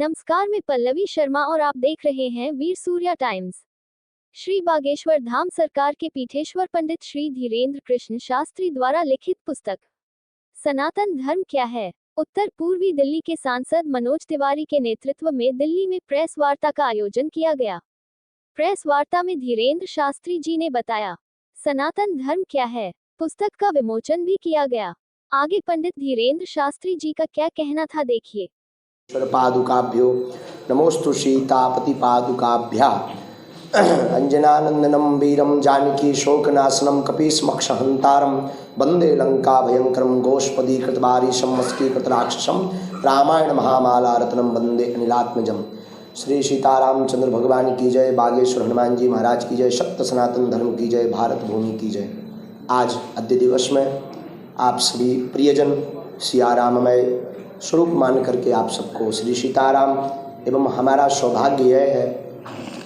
नमस्कार, मैं पल्लवी शर्मा और आप देख रहे हैं वीर सूर्या टाइम्स। श्री बागेश्वर धाम सरकार के पीठेश्वर पंडित श्री धीरेन्द्र कृष्ण शास्त्री द्वारा लिखित पुस्तक सनातन धर्म क्या है, उत्तर पूर्वी दिल्ली के सांसद मनोज तिवारी के नेतृत्व में दिल्ली में प्रेस वार्ता का आयोजन किया गया। प्रेस वार्ता में धीरेन्द्र शास्त्री जी ने बताया, सनातन धर्म क्या है, पुस्तक का विमोचन भी किया गया। आगे पंडित धीरेन्द्र शास्त्री जी का क्या कहना था, देखिए। पादुकाभ्यो नमोस्तु सीतापति पादुकाभ्या अंजनानंदनम वीरम जानकी शोकनाशनम कपीसमक्षहंतारम वंदे लंका भयंकरम गोष्पदीकृतवारिशम मस्कीकृतराक्षसम रामायण महामाला रत्नम वंदे अनिलात्मजम। श्री सीतारामचंद्र भगवान की जय, बागेश्वर हनुमान जी महाराज की जय, सत्य सनातन धर्म की जय, भारत भूमि की जय। आज अद्य दिवस में आप सभी प्रियजन सियाराममय स्वरूप मान करके आप सबको श्री सीताराम एवं हमारा सौभाग्य यह है,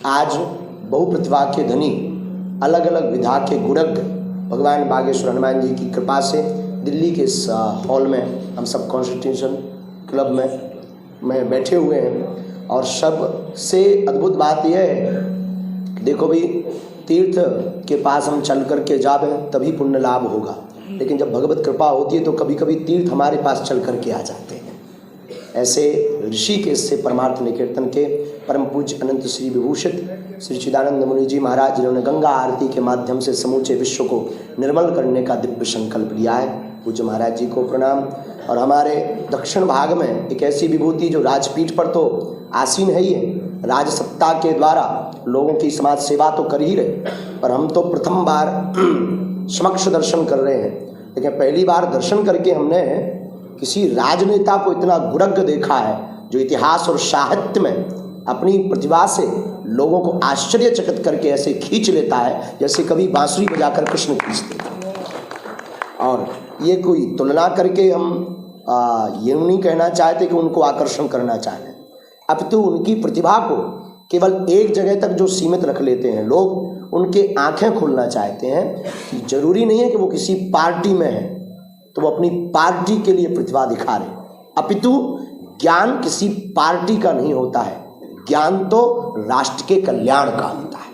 आज बहुप्रतिभा के धनी अलग अलग विधा के गुणज्ञ भगवान बागेश्वर हनुमान जी की कृपा से दिल्ली के इस हॉल में हम सब कॉन्स्टिट्यूशन क्लब में बैठे हुए हैं। और सबसे अद्भुत बात यह है, देखो भाई, तीर्थ के पास हम चल करके जावे तभी पुण्य लाभ होगा, लेकिन जब भगवत कृपा होती है तो कभी कभी तीर्थ हमारे पास चल करके आ जाते हैं। ऐसे ऋषि के से परमार्थ निकेतन के परम पूज्य अनंत श्री विभूषित श्री चिदानंद मुनि जी महाराज, जिन्होंने गंगा आरती के माध्यम से समूचे विश्व को निर्मल करने का दिव्य संकल्प लिया है, पूज्य महाराज जी को प्रणाम। और हमारे दक्षिण भाग में एक ऐसी विभूति जो राजपीठ पर तो आसीन है ही है, राजसत्ता के द्वारा लोगों की समाज सेवा तो कर ही रहे, पर हम तो प्रथम बार समक्ष दर्शन कर रहे हैं। लेकिन पहली बार दर्शन करके हमने किसी राजनेता को इतना गुणज्ञ देखा है जो इतिहास और साहित्य में अपनी प्रतिभा से लोगों को आश्चर्यचकित करके ऐसे खींच लेता है जैसे कभी बांसुरी बजाकर कृष्ण खींचते थे। और ये कोई तुलना करके हम ये नहीं कहना चाहते कि उनको आकर्षण करना चाहते हैं, अब तो उनकी प्रतिभा को केवल एक जगह तक जो सीमित रख लेते हैं लोग, उनके आंखें खोलना चाहते हैं कि जरूरी नहीं है कि वो किसी पार्टी में है तो वो अपनी पार्टी के लिए प्रतिभा दिखा रहे, अपितु ज्ञान किसी पार्टी का नहीं होता है, ज्ञान तो राष्ट्र के कल्याण का होता है।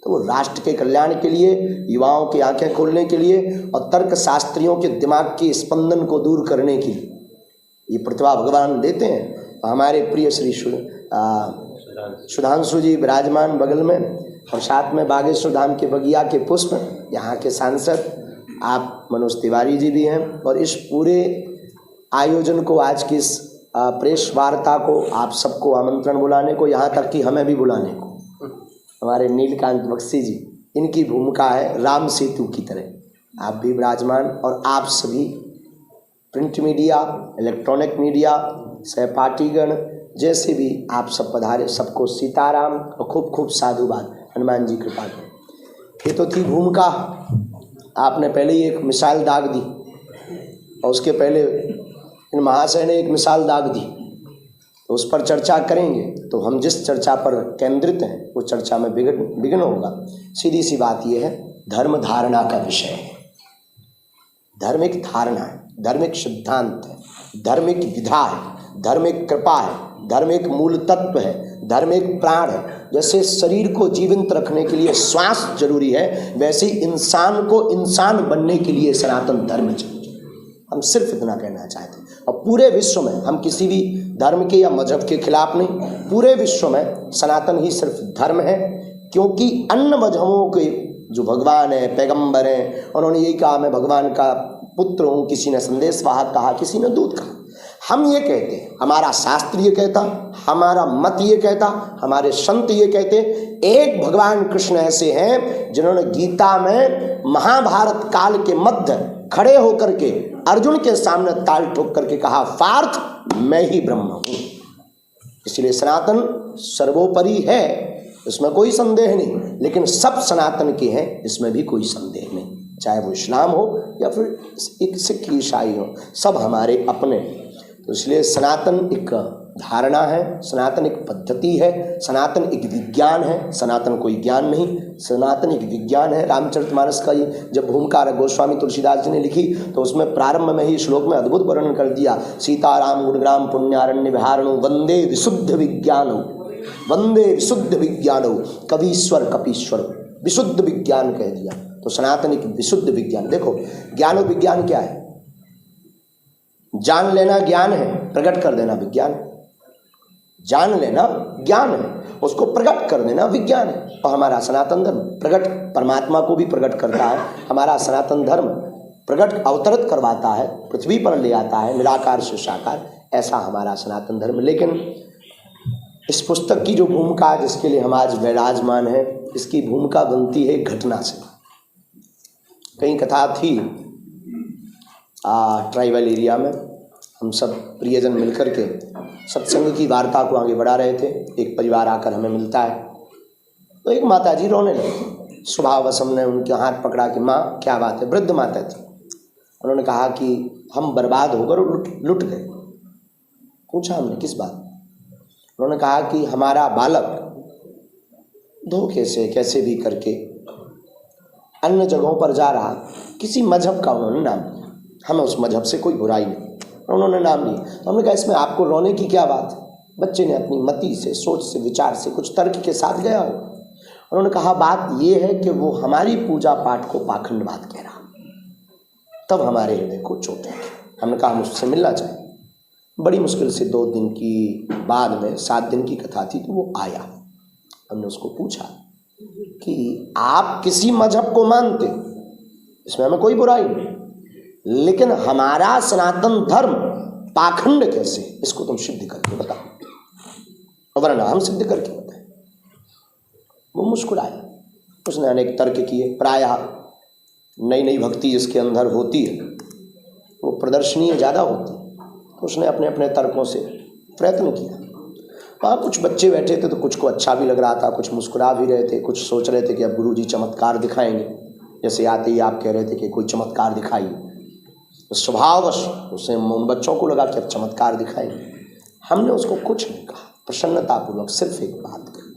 तो वो राष्ट्र के कल्याण के लिए, युवाओं की आंखें खोलने के लिए और तर्क शास्त्रियों के दिमाग के स्पंदन को दूर करने के लिए ये प्रतिभा भगवान देते हैं। हमारे प्रिय श्री सुधांशु जी विराजमान बगल में, और साथ में बागेश्वर धाम के बगिया के पुष्प, यहाँ के सांसद आप मनोज तिवारी जी भी हैं। और इस पूरे आयोजन को, आज की इस प्रेस वार्ता को, आप सबको आमंत्रण बुलाने को, यहाँ तक कि हमें भी बुलाने को, हमारे नीलकांत बख्शी जी, इनकी भूमिका है राम सेतु की तरह। आप भी विराजमान और आप सभी प्रिंट मीडिया, इलेक्ट्रॉनिक मीडिया, सहपाठीगण जैसे भी आप सब पधारे, सबको सीताराम और खूब खूब साधुवाद, हनुमान जी कृपा करें। ये तो थी भूमिका, आपने पहले ही एक मिसाल दाग दी और उसके पहले इन महाशय ने एक मिसाल दाग दी, तो उस पर चर्चा करेंगे। तो हम जिस चर्चा पर केंद्रित हैं वो चर्चा में विघ्न होगा। सीधी सी बात यह है, धर्म धारणा का विषय है। धर्म एक धारणा है, धर्म एक सिद्धांत है, धर्म एक विधा है, धर्म एक कृपा है, धर्म एक मूल तत्व है, धर्म एक प्राण है। जैसे शरीर को जीवित रखने के लिए श्वास जरूरी है, वैसे इंसान को इंसान बनने के लिए सनातन धर्म चाहिए। हम सिर्फ इतना कहना चाहते हैं। और पूरे विश्व में हम किसी भी धर्म के या मजहब के खिलाफ नहीं, पूरे विश्व में सनातन ही सिर्फ धर्म है। क्योंकि अन्य मजहबों के जो भगवान है, पैगंबर हैं, उन्होंने यही कहा मैं भगवान का पुत्र हूँ, किसी ने संदेश वाहक कहा, किसी ने दूत कहा। हम ये कहते हैं, हमारा शास्त्र ये कहता, हमारा मत ये कहता, हमारे संत ये कहते, एक भगवान कृष्ण ऐसे हैं जिन्होंने गीता में महाभारत काल के मध्य खड़े होकर के अर्जुन के सामने ताल ठोक करके कहा, पार्थ मैं ही ब्रह्म हूँ। इसलिए सनातन सर्वोपरि है, इसमें कोई संदेह नहीं, लेकिन सब सनातन के हैं, इसमें भी कोई संदेह नहीं। चाहे वो इस्लाम हो या फिर एक सिख ईसाई हो, सब हमारे अपने। तो इसलिए सनातन एक धारणा है, सनातन एक पद्धति है, सनातन एक विज्ञान है। सनातन कोई ज्ञान नहीं, सनातन एक विज्ञान है। रामचरितमानस का ये जब भूमिका गोस्वामी तुलसीदास जी ने लिखी तो उसमें प्रारंभ में ही श्लोक में अद्भुत वर्णन कर दिया, सीताराम गुणग्राम पुण्यारण्य विहारणु वंदे विशुद्ध विज्ञानो, वंदे विशुद्ध विज्ञानो, कवीश्वर कपीश्वर, विशुद्ध विज्ञान कह दिया। तो सनातन एक विशुद्ध विज्ञान। देखो ज्ञान और विज्ञान क्या है? जान लेना ज्ञान है, प्रकट कर देना विज्ञान है। जान लेना ज्ञान है, उसको प्रकट कर देना विज्ञान है। और हमारा सनातन धर्म प्रकट परमात्मा को भी प्रकट करता है। हमारा सनातन धर्म प्रकट अवतरित करवाता है, पृथ्वी पर ले आता है निराकार से साकार, ऐसा हमारा सनातन धर्म। लेकिन इस पुस्तक की जो भूमिका जिसके लिए हम आज विराजमान है, इसकी भूमिका बनती है घटना से। कई कथा थी ट्राइबल एरिया में, हम सब प्रियजन मिलकर के सत्संग की वार्ता को आगे बढ़ा रहे थे। एक परिवार आकर हमें मिलता है तो एक माता जी रोने लगी। स्वभाववश हमने उनके हाथ पकड़ा कि माँ क्या बात है। वृद्ध माता थी, उन्होंने कहा कि हम बर्बाद होकर लुट गए। पूछा हमने किस बात? उन्होंने कहा कि हमारा बालक धोखे से कैसे भी करके अन्य जगहों पर जा रहा, किसी मजहब का उन्होंने नाम लिया। हमें उस मजहब से कोई बुराई नहीं, उन्होंने नाम लिया। तो हमने कहा इसमें आपको रोने की क्या बात? बच्चे ने अपनी मति से, सोच से, विचार से, कुछ तर्क के साथ गया हो। उन्होंने कहा बात यह है कि वो हमारी पूजा पाठ को पाखंडवाद कह रहा, तब हमारे हृदय को चोट लगी। हमने कहा हम उससे मिलना चाहें। बड़ी मुश्किल से 2 दिन की बाद में 7 दिन की कथा थी तो वो आया। हमने उसको पूछा कि आप किसी मजहब को मानते, इसमें हमें कोई बुराई नहीं, लेकिन हमारा सनातन धर्म पाखंड कैसे, इसको तुम सिद्ध करके बताओ, वरना हम सिद्ध करके बताएं। वो मुस्कुराया। उसने अनेक तर्क किए। प्रायः नई नई भक्ति जिसके अंदर होती है वो प्रदर्शनीय ज़्यादा होती है, तो उसने अपने अपने तर्कों से प्रयत्न किया। वहाँ कुछ बच्चे बैठे थे तो कुछ को अच्छा भी लग रहा था, कुछ मुस्कुरा भी रहे थे, कुछ सोच रहे थे कि अब गुरुजी चमत्कार दिखाएंगे। जैसे आते ही आप कह रहे थे कि कोई चमत्कार दिखाइए, तो स्वभाववश उसे उन बच्चों को लगा कि अब चमत्कार दिखाएंगे। हमने उसको कुछ नहीं कहा, प्रसन्नतापूर्वक सिर्फ एक बात कही,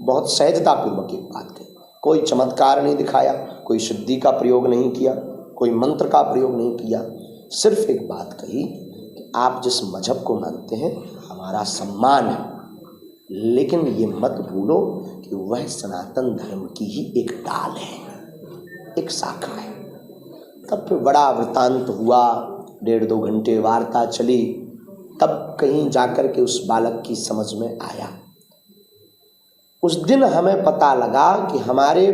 बहुत सहजतापूर्वक एक बात कही। कोई चमत्कार नहीं दिखाया, कोई शुद्धि का प्रयोग नहीं किया, कोई मंत्र का प्रयोग नहीं किया। सिर्फ एक बात कही कि आप जिस मजहब को मानते हैं हमारा सम्मान है, लेकिन ये मत भूलो कि वह सनातन धर्म की ही एक डाल है, एक शाखा है। तब फिर बड़ा वृतांत हुआ, 1.5-2 घंटे वार्ता चली। तब कहीं जाकर के उस बालक की समझ में आया। उस दिन हमें पता लगा कि हमारे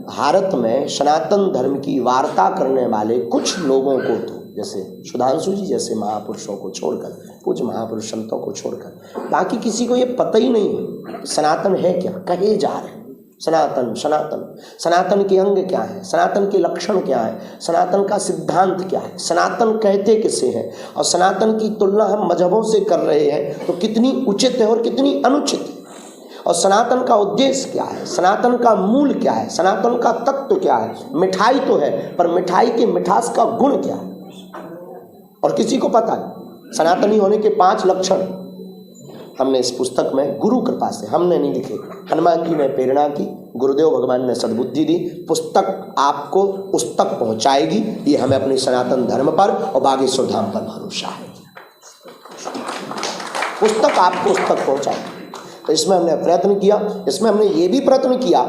भारत में सनातन धर्म की वार्ता करने वाले कुछ लोगों को, तो जैसे सुधांशु जी जैसे महापुरुषों को छोड़कर, कुछ महापुरुष संतों को छोड़कर, बाकी किसी को ये पता ही नहीं है सनातन है क्या, कहे जा रहे हैं सनातन सनातन। सनातन के अंग क्या है, सनातन के लक्षण क्या है, सनातन का सिद्धांत क्या है, सनातन कहते किसे हैं, और सनातन की तुलना हम मजहबों से कर रहे हैं तो कितनी उचित है और कितनी अनुचित है। और सनातन का उद्देश्य क्या है, सनातन का मूल क्या है, सनातन का तत्व क्या है। मिठाई तो है, पर मिठाई के मिठास का गुण क्या है, और किसी को पता नहीं। सनातनी होने के 5 लक्षण हमने इस पुस्तक में गुरु कृपा से, हमने नहीं लिखे, हनुमान जी ने प्रेरणा की, गुरुदेव भगवान ने सद्बुद्धि दी। पुस्तक आपको उस तक पहुंचाएगी, ये हमें अपने सनातन धर्म पर और बागेश्वर धाम पर भरोसा है। पुस्तक आपको उस तक पहुंचाएगी। तो इसमें हमने प्रयत्न किया। इसमें हमने ये भी प्रयत्न किया,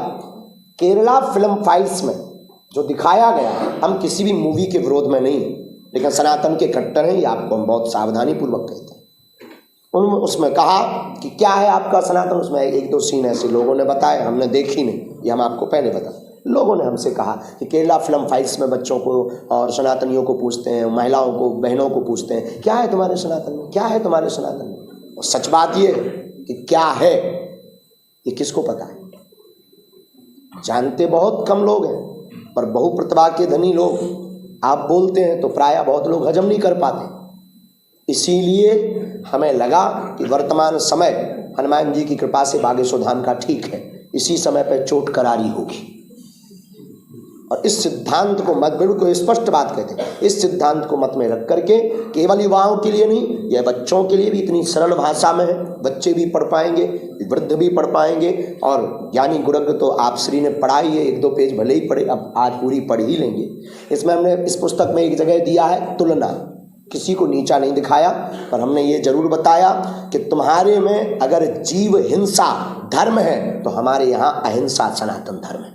केरला फिल्म फाइल्स में जो दिखाया गया, हम किसी भी मूवी के विरोध में नहीं, लेकिन सनातन के कट्टर हैं, ये आपको हम बहुत सावधानी पूर्वक कहते हैं। उसमें कहा कि क्या है आपका सनातन, उसमें 1-2 सीन ऐसे लोगों ने बताए, हमने देखी नहीं, ये हम आपको पहले बता। लोगों ने हमसे कहा कि केरला फिल्म फाइल्स में बच्चों को और सनातनियों को पूछते हैं, महिलाओं को, बहनों को पूछते हैं, क्या है तुम्हारे सनातन में, क्या है तुम्हारे सनातन में। और सच बात ये है कि क्या है ये किसको पता है। जानते बहुत कम लोग हैं, पर बहुप्रतिभा के धनी लोग आप बोलते हैं तो प्रायः बहुत लोग हजम नहीं कर पाते। इसीलिए हमें लगा कि वर्तमान समय हनुमान जी की कृपा से बागेश्वर धाम का ठीक है, इसी समय पर चोट करारी होगी। और इस सिद्धांत को मत, बिल्कुल स्पष्ट बात कहते हैं, इस सिद्धांत को मत में रख करके केवल युवाओं के लिए नहीं, यह बच्चों के लिए भी इतनी सरल भाषा में है, बच्चे भी पढ़ पाएंगे, वृद्ध भी पढ़ पाएंगे। और ज्ञानी गुरग तो आप श्री ने पढ़ा ही है, 1-2 पेज भले ही पढ़े, अब आज पूरी पढ़ ही लेंगे। इसमें हमने इस पुस्तक में एक जगह दिया है तुलना, किसी को नीचा नहीं दिखाया, पर हमने ये जरूर बताया कि तुम्हारे में अगर जीव हिंसा धर्म है तो हमारे यहाँ अहिंसा सनातन धर्म है।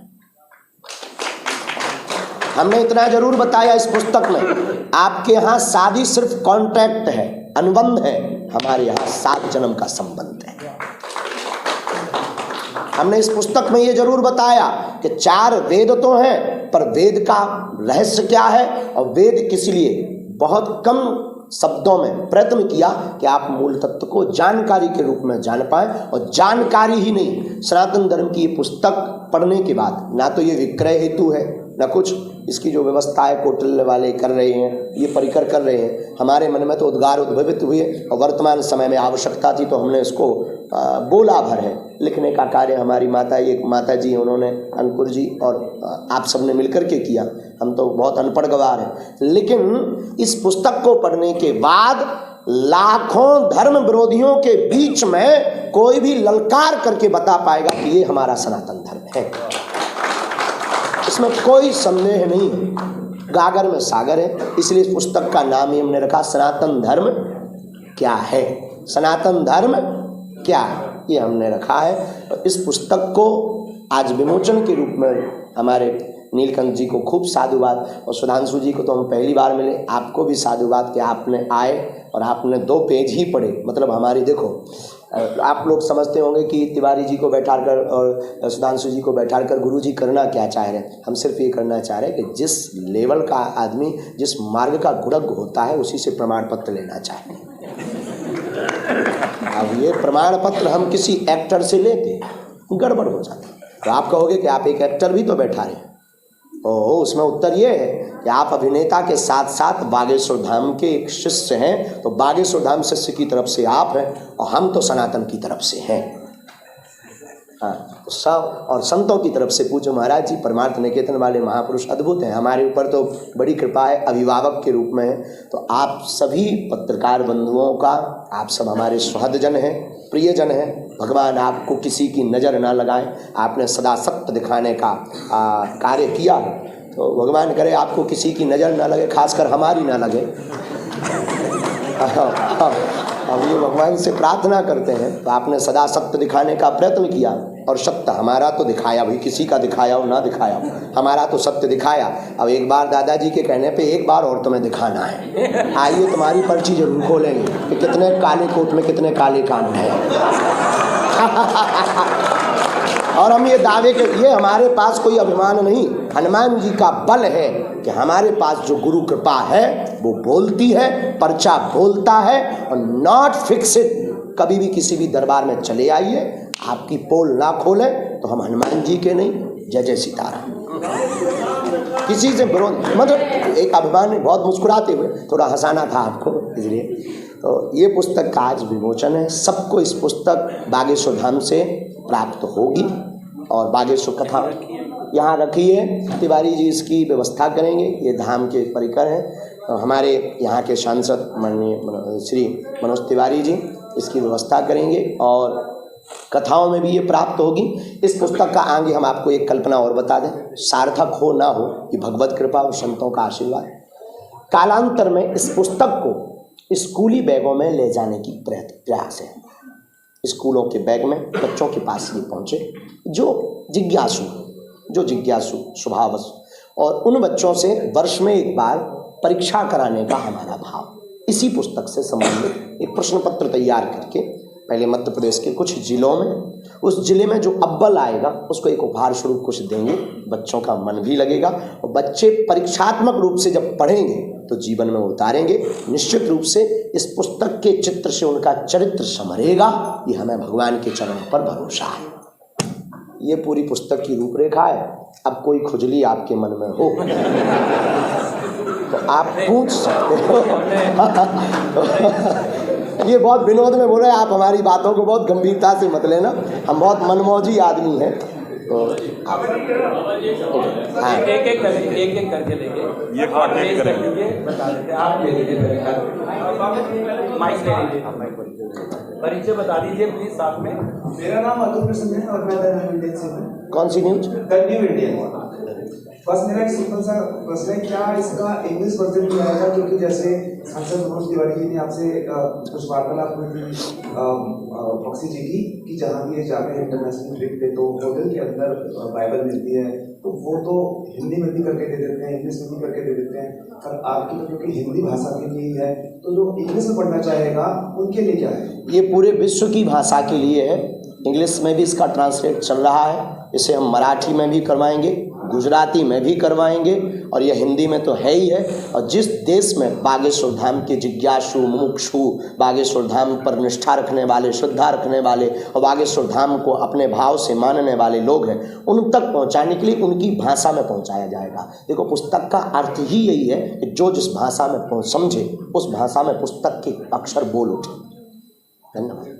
हमने इतना जरूर बताया इस पुस्तक में, आपके यहाँ शादी सिर्फ कॉन्ट्रैक्ट है, अनुबंध है, हमारे यहाँ 7 जन्म का संबंध है। हमने इस पुस्तक में ये जरूर बताया कि 4 वेद तो हैं, पर वेद का रहस्य क्या है, और वेद किस लिए, बहुत कम शब्दों में प्रयत्न किया कि आप मूल तत्व को जानकारी के रूप में जान पाएं। और जानकारी ही नहीं, सनातन धर्म की ये पुस्तक पढ़ने के बाद ना तो ये विक्रय हेतु है, ना कुछ, इसकी जो व्यवस्था है कौटिल्य वाले कर रहे हैं, ये परिकर कर रहे हैं। हमारे मन में तो उद्गार उद्भवित हुए और वर्तमान समय में आवश्यकता थी तो हमने इसको बोला भर है। लिखने का कार्य हमारी माता, एक माता जी उन्होंने, अंकुर जी और आप सबने मिलकर के किया, हम तो बहुत अनपढ़ गवार हैं। लेकिन इस पुस्तक को पढ़ने के बाद लाखों धर्म विरोधियों के बीच में कोई भी ललकार करके बता पाएगा कि ये हमारा सनातन धर्म है, इसमें कोई संदेह नहीं है। गागर में सागर है, इसलिए इस पुस्तक का नाम ही हमने रखा सनातन धर्म क्या है। सनातन धर्म क्या है ये हमने रखा है। और इस पुस्तक को आज विमोचन के रूप में हमारे नीलकंठ जी को खूब साधुवाद, और सुधांशु जी को तो हम पहली बार मिले, आपको भी साधुवाद कि आपने आए और आपने 2 पेज ही पढ़े। मतलब हमारी, देखो आप लोग समझते होंगे कि तिवारी जी को बैठाकर और सुधांशु जी को बैठाकर गुरु जी करना क्या चाह रहे हैं। हम सिर्फ ये करना चाह रहे हैं कि जिस लेवल का आदमी, जिस मार्ग का गुरग होता है, उसी से प्रमाण पत्र लेना चाहते हैं। अब ये प्रमाण पत्र हम किसी एक्टर से लेते गड़बड़ हो जाता है। तो आप कहोगे कि आप एक एक्टर भी तो बैठा रहे हैं। ओह, उसमें उत्तर ये है कि आप अभिनेता के साथ साथ बागेश्वर धाम के एक शिष्य हैं, तो बागेश्वर धाम शिष्य की तरफ से आप हैं और हम तो सनातन की तरफ से हैं। हाँ, सब और संतों की तरफ से पूज्य महाराज जी परमार्थ निकेतन वाले महापुरुष अद्भुत हैं, हमारे ऊपर तो बड़ी कृपा है, अभिभावक के रूप में है। तो आप सभी पत्रकार बंधुओं का, आप सब हमारे सुहृदजन हैं, प्रियजन हैं। भगवान आपको किसी की नज़र ना लगाएं। आपने सदा सत्य दिखाने का कार्य किया, तो भगवान करे आपको किसी की नज़र ना लगे, खासकर हमारी ना लगे। हम ये भगवान से प्रार्थना करते हैं। तो आपने सदा सत्य दिखाने का प्रयत्न किया, और सत्य हमारा तो दिखाया, भाई किसी का दिखाया हो ना दिखाया हो, हमारा तो सत्य दिखाया। अब एक बार दादाजी के कहने पे एक बार और तुम्हें दिखाना है। आइए तुम्हारी पर्ची जरूर खोलेंगे कि कितने काले कोट में कितने काले कान हैं। और हम ये दावे के, ये हमारे पास कोई अभिमान नहीं, हनुमान जी का बल है कि हमारे पास जो गुरु कृपा है वो बोलती है, पर्चा बोलता है, और नॉट फिक्सेड। कभी भी किसी भी दरबार में चले आइए, आपकी पोल ना खोले तो हम हनुमान जी के नहीं, जय जय सीताराम। किसी से विरोध, मतलब एक अभिमान, बहुत मुस्कुराते हुए, थोड़ा हंसाना था आपको इसलिए। तो ये पुस्तक का आज विमोचन है। सबको इस पुस्तक बागेश्वर धाम से प्राप्त होगी, और बागेश्वर कथा यहाँ रखी है, तिवारी जी इसकी व्यवस्था करेंगे। ये धाम के परिकर हैं, तो हमारे यहाँ के सांसद माननीय श्री मनोज तिवारी जी इसकी व्यवस्था करेंगे, और कथाओं में भी ये प्राप्त होगी। इस पुस्तक का आगे हम आपको एक कल्पना और बता दें, सार्थक हो ना हो, ये भगवत कृपा और संतों का आशीर्वाद। कालांतर में इस पुस्तक को स्कूली बैगों में ले जाने की प्रयास है। स्कूलों के बैग में बच्चों के पास ये पहुँचे जो जिज्ञासु स्वभावश, और उन बच्चों से वर्ष में एक बार परीक्षा कराने का हमारा भाव। इसी पुस्तक से संबंधित एक प्रश्न पत्र तैयार करके पहले मध्य प्रदेश के कुछ जिलों में, उस जिले में जो अव्वल आएगा उसको एक उपहार स्वरूप कुछ देंगे। बच्चों का मन भी लगेगा, और बच्चे परीक्षात्मक रूप से जब पढ़ेंगे तो जीवन में उतारेंगे। निश्चित रूप से इस पुस्तक के चित्र से उनका चरित्र संवरेगा, ये हमें भगवान के चरणों पर भरोसा है। ये पूरी पुस्तक की रूपरेखा है। अब कोई खुजली आपके मन में हो तो आप पूछ सकते हो। ये बहुत विनोद में बोल रहे हैं, आप हमारी बातों को बहुत गंभीरता से मत लेना, हम बहुत मनमौजी आदमी हैं। तो हाँ एक एक करके लेंगे। ये कोऑर्डिनेट करेंगे। बता देते आप ले लीजिए माइक ले लीजिए, परिचय बता दीजिए प्लीज साथ में। मेरा नाम अतुल कृष्ण है और मैं द न्यू इंडियन से हूँ। कौन सी न्यूज? The new Indian. बस मेरा एक सिंपल सा प्रश्न है, क्या इसका इंग्लिश वर्जन भी आएगा? क्योंकि जैसे सांसद मनोज तिवारी जी ने आपसे कुछ वार्तालाप हुई थी फॉक्सी जी की कि जहाँ भी ये जाते हैं इंटरनेशनल ट्रिप पे तो होटल के अंदर बाइबल मिलती है, तो वो तो हिंदी में भी करके दे देते हैं, इंग्लिश में भी करके दे देते हैं, पर आपकी तो क्योंकि हिंदी भाषा के लिए है, तो जो इंग्लिश में पढ़ना चाहेगा उनके लिए क्या है? ये पूरे विश्व की भाषा के लिए है। इंग्लिश में भी इसका ट्रांसलेट चल रहा है। इसे हम मराठी में भी करवाएंगे, गुजराती में भी करवाएंगे और यह हिंदी में तो है ही है। और जिस देश में बागेश्वर धाम के जिज्ञासु, मुमुक्षु, बागेश्वर धाम पर निष्ठा रखने वाले, श्रद्धा रखने वाले और बागेश्वर धाम को अपने भाव से मानने वाले लोग हैं, उन तक पहुंचाने के लिए उनकी भाषा में पहुंचाया जाएगा। देखो, पुस्तक का अर्थ ही यही है कि जो जिस भाषा में समझे उस भाषा में पुस्तक के अक्षर बोल उठे। धन्यवाद।